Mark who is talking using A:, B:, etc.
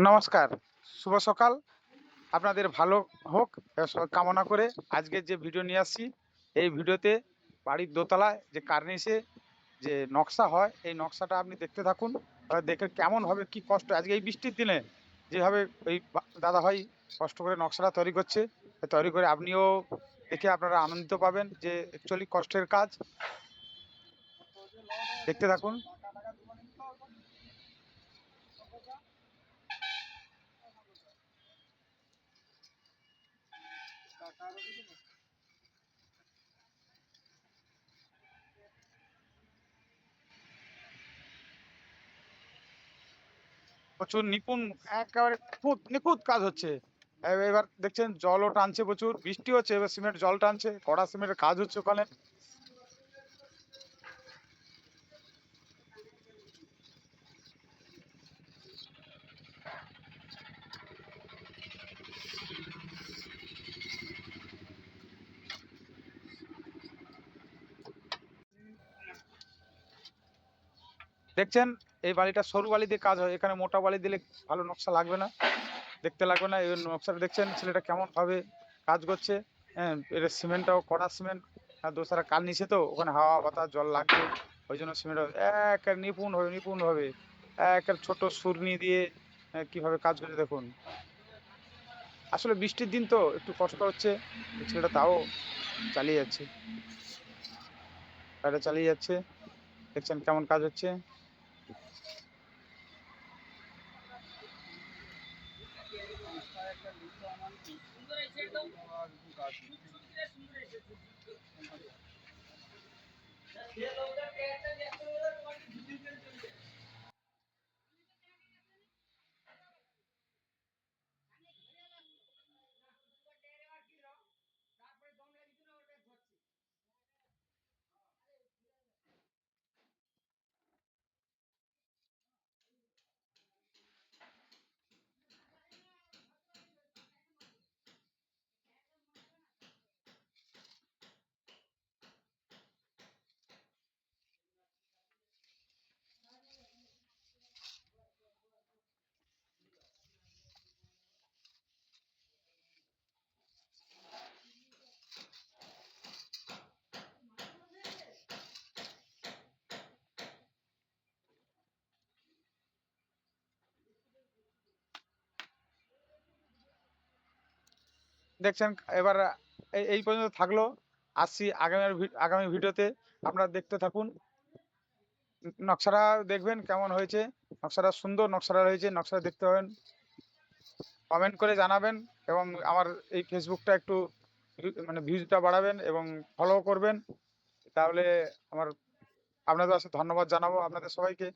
A: নমস্কার, শুভ সকাল। আপনাদের ভালো হোক কামনা করে আজকের যে ভিডিও নিয়ে আসছি, এই ভিডিওতে বাড়ির দোতলায় যে কার্নিশে যে নকশা হয়, এই নকশাটা আপনি দেখতে থাকুন। দেখে কেমন হবে, কি কষ্ট আজকে এই বৃষ্টির দিনে যেভাবে এই দাদাভাই কষ্ট করে নকশাটা তৈরি করছে, তৈরি করে আপনিও দেখে আপনারা আনন্দিত পাবেন যে অ্যাকচুয়ালি কষ্টের কাজ। দেখতে থাকুন। প্রচুর নিপুণ, একেবারে নিখুঁত নিখুঁত কাজ হচ্ছে। এবার দেখছেন জলও টানছে, প্রচুর বৃষ্টি হচ্ছে, এবার সিমেন্ট জল টানছে, কড়া সিমেন্টের কাজ হচ্ছে ওখানে। দেখছেন এই বালিটা সরু বালি দিয়ে কাজ হয়, এখানে মোটা বালি দিলে ভালো নকশা লাগবে না, দেখতে লাগবে না। এই নকশাটা দেখছেন ছেলেটা কেমন ভাবে কাজ করছে। হ্যাঁ, এটা সিমেন্টটাও কড়া সিমেন্ট, আর দোসারা কাল নিচে তো ওখানে হাওয়া বাতাস জল লাগবে, ওই জন্য সিমেন্ট এক নিপুণ হবে নিপুণ হবে। এক ছোট সুরনি দিয়ে কিভাবে কাজ করে দেখুন। আসলে বৃষ্টির দিন তো একটু কষ্ট হচ্ছে, ছেলেটা তাও চালিয়ে যাচ্ছে, গাড়িটা চালিয়ে যাচ্ছে। দেখছেন কেমন কাজ হচ্ছে। দেখছেন এবার এই পর্যন্ত থাকলো। আসছি আগামী ভিডিওতে, আপনারা দেখতে থাকুন। নকশাটা দেখবেন কেমন হয়েছে, নকশাটা সুন্দর নকশাটা হয়েছে, নকশাটা দেখতে পাবেন, কমেন্ট করে জানাবেন। এবং আমার এই ফেসবুকটা একটু মানে ভিউজটা বাড়াবেন এবং ফলো করবেন, তাহলে আমার আপনাদের কাছে ধন্যবাদ জানাবো আপনাদের সবাইকে।